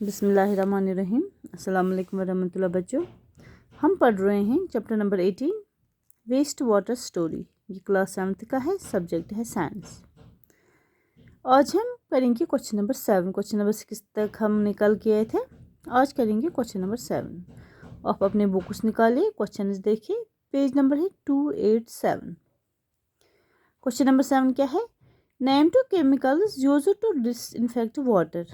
बिस्मिल्लाहिर्रहमानिर्रहीम। अस्सलाम वालेकुम वरहमतुल्लाह। बच्चों, हम पढ़ रहे हैं chapter number 18 waste water story. ये क्लास 7 का है, सब्जेक्ट है साइंस। आज हम करेंगे क्वेश्चन नंबर 7। क्वेश्चन नंबर 6 तक हम निकल के आए थे, आज करेंगे क्वेश्चन नंबर 7। आप अपने बुक्स निकालिए, क्वेश्चन देखिए, पेज नंबर है 287। क्वेश्चन नंबर 7 क्या है? Name two chemicals used to disinfect water.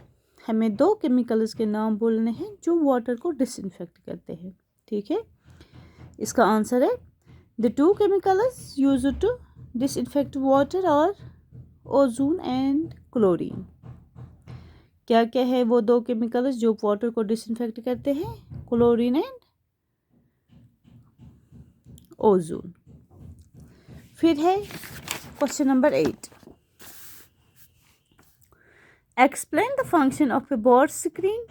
हमें 2 केमिकल्स के नाम बोलने हैं जो वाटर को डिसइंफेक्ट करते हैं। ठीक है, इसका आंसर है the 2 chemicals used to disinfect water और ओजोन एंड क्लोरीन। क्या क्या है वो 2 केमिकल्स जो वाटर को डिसइंफेक्ट करते हैं? Chlorine and ozone. फिर है question number 8। Explain the function of a bar screen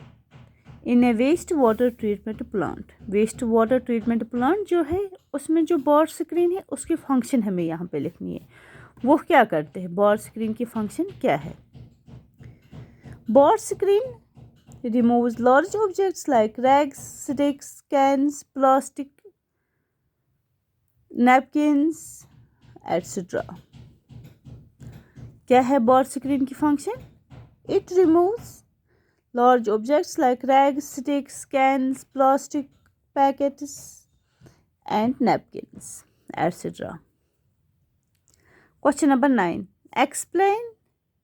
in a waste water treatment plant. Waste water treatment plant जो है उसमें जो बोर स्क्रीन है उसकी फंक्शन हमें यहाँ पे लिखनी है। वो क्या करते हैं? बोर स्क्रीन की फंक्शन क्या है? Bore screen removes large objects like rags, sticks, cans, plastic, napkins etcetera. क्या है बोर स्क्रीन की function? It removes large objects like rags, sticks, cans, plastic packets and napkins, etc. Question number 9. Explain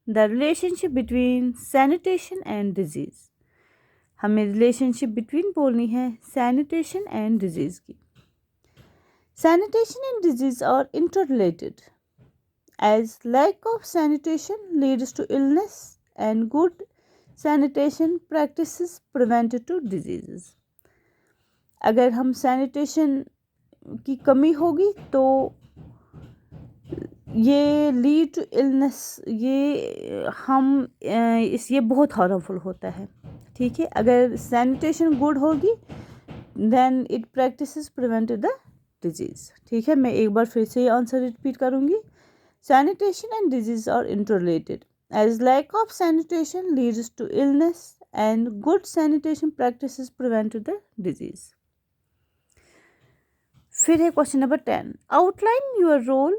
the relationship between sanitation and disease. हमें relationship between बोलनी है sanitation and disease की। Sanitation and disease are interrelated as lack of sanitation leads to illness and good sanitation practices prevent to diseases. अगर हम sanitation की कमी होगी तो ये lead to illness, ये बहुत harmful होता है। ठीक है, अगर sanitation good होगी then it practices prevent the disease। ठीक है, मैं एक बार फिर से ये आंसर रिपीट करूँगी। Sanitation and disease are interrelated as lack of sanitation leads to illness and good sanitation practices prevent the disease. फिर है question number 10. Outline your role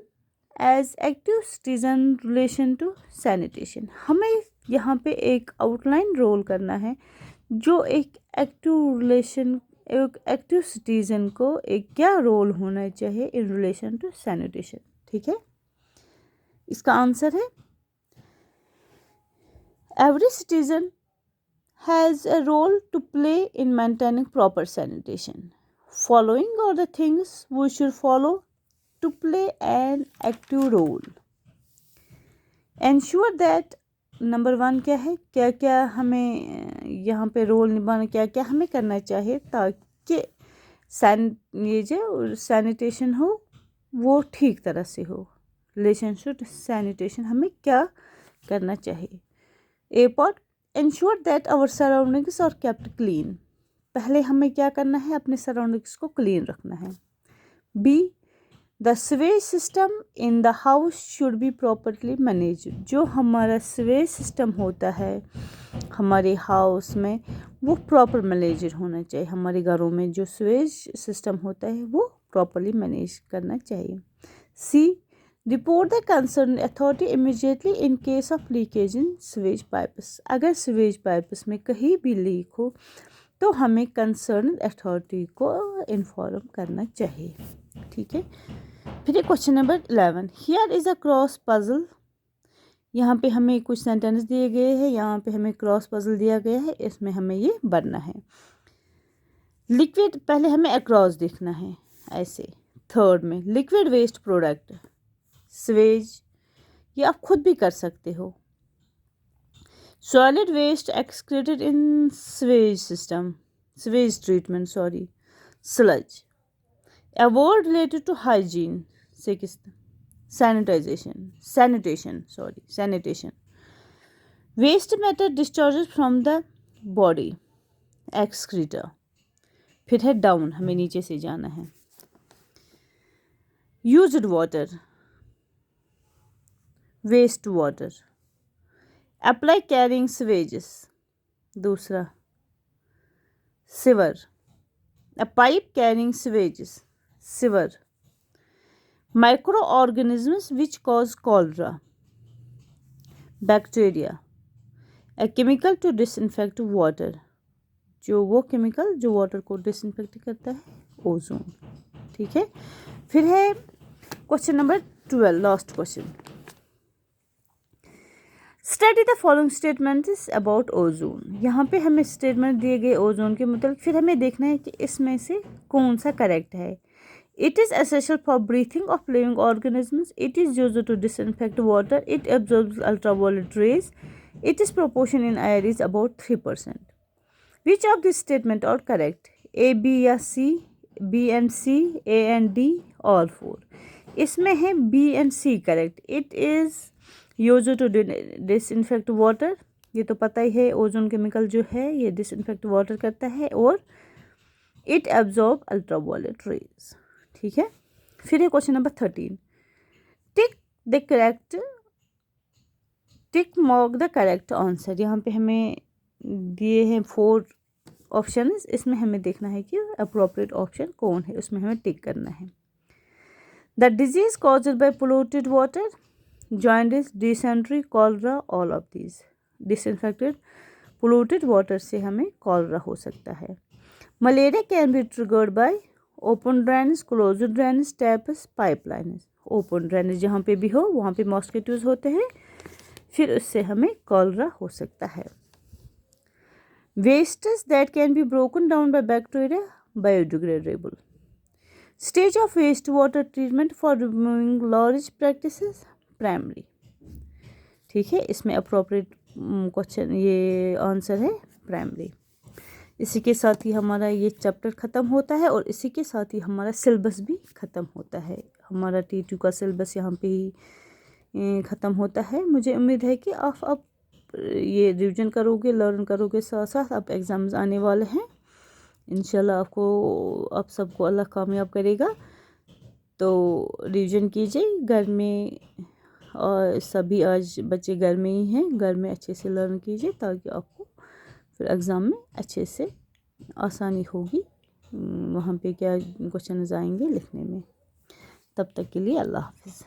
as active citizen relation to sanitation. हमें यहाँ पे एक outline role करना है जो एक एक्टिव सिटीजन को एक क्या रोल होना चाहिए इन रिलेशन टू सैनिटेशन। ठीक है, इसका आंसर है Every citizen has a role to play in maintaining proper sanitation. Following are the things we should follow to play an active role. Ensure that number 1 क्या है? क्या क्या हमें यहाँ पे रोल निभाना, क्या क्या हमें करना चाहिए ताकि ये जो सैनिटेशन हो वो ठीक तरह से हो। रिलेशनशिप सैनिटेशन हमें क्या करना चाहिए? A part, ensure that our surroundings are kept clean. पहले हमें क्या करना है? अपने सराउंडिंग्स को क्लीन रखना है। B, the sewage system in the house should be properly managed. जो हमारा sewage system होता है हमारे हाउस में वो प्रॉपर मैनेज होना चाहिए। हमारे घरों में जो sewage system होता है वो प्रॉपरली मैनेज करना चाहिए। C, report the concerned authority immediately in case of leakage in sewage pipes. अगर sewage pipes में कहीं भी लीक हो तो हमें concerned authority को इन्फॉर्म करना चाहिए। ठीक है, फिर question number 11. Here is a cross puzzle. यहाँ पे हमें कुछ सेंटेंस दिए गए हैं, यहाँ पे हमें क्रॉस पजल दिया गया है, इसमें हमें ये बनना है। लिक्विड, पहले हमें अक्रॉस देखना है ऐसे। थर्ड में लिक्विड वेस्ट प्रोडक्ट स्वेज, ये आप खुद भी कर सकते हो। Solid waste excreted in sewage treatment sludge. A word related to hygiene. Sanitation. Waste matter discharges from the body. Excreta. फिर है डाउन, हमें नीचे से जाना है। Used water. Waste water. Apply carrying sewages. दूसरा sewer, a pipe carrying sewages, sewer. Microorganisms which cause cholera, bacteria, a chemical to disinfect water, जो वो केमिकल जो वाटर को डिसइंफेक्ट करता है, ओजोन। ठीक है, फिर है question number 12, last question. Study the following statements about ozone. यहाँ पे हमें स्टेटमेंट दिए गए ओजोन के मतलब, फिर हमें देखना है कि इसमें से कौन सा करेक्ट है। It is essential for breathing of living organisms. It is used to disinfect water. It absorbs ultraviolet rays. Its proportion in air is about 3%. Which of these statements are correct? A, B या C, B and C, A and D, all four. इसमें है B and C correct. It is used to disinfect water. ये तो पता ही है, ozone chemical जो है ये डिसइंफेक्ट वाटर करता है, और इट एब्जॉर्ब अल्ट्रावायलेट रेज। ठीक है, फिर है question number 13। Tick mark the correct answer. यहाँ पे हमें दिए हैं 4 ऑप्शन, इसमें हमें देखना है कि अप्रोप्रिएट ऑप्शन कौन है, उसमें हमें टिक करना है। The disease caused by polluted water, jaundice, dysentery, cholera, all of these. Disinfected polluted water से हमें कॉलरा हो सकता है। Malaria can be triggered by open drainage, closed drainage, taps, pipelines. Open drainage जहाँ पे भी हो वहाँ पे मॉस्किटोज होते हैं, फिर उससे हमें कॉलरा हो सकता है। Wastes that can be broken down by bacteria, biodegradable. Stage of wastewater treatment for removing large practices, primary. ठीक है, इसमें अप्रोप्रिएट क्वेश्चन ये आंसर है प्राइमरी। इसी के साथ ही हमारा ये चैप्टर ख़त्म होता है, और इसी के साथ ही हमारा सिलेबस भी ख़त्म होता है। हमारा T2 का सिलेबस यहाँ पे ही ख़त्म होता है। मुझे उम्मीद है कि आप ये रिवीजन करोगे, लर्न करोगे, साथ साथ अब एग्ज़ाम्स आने वाले हैं। इंशाल्लाह आप सबको अल्लाह कामयाब करेगा। तो रिवीजन कीजिए घर में, और सभी आज बच्चे घर में ही हैं, घर में अच्छे से लर्न कीजिए ताकि आपको फिर एग्ज़ाम में अच्छे से आसानी होगी, वहाँ पे क्या क्वेश्चन आएंगे लिखने में। तब तक के लिए अल्लाह हाफ़िज़।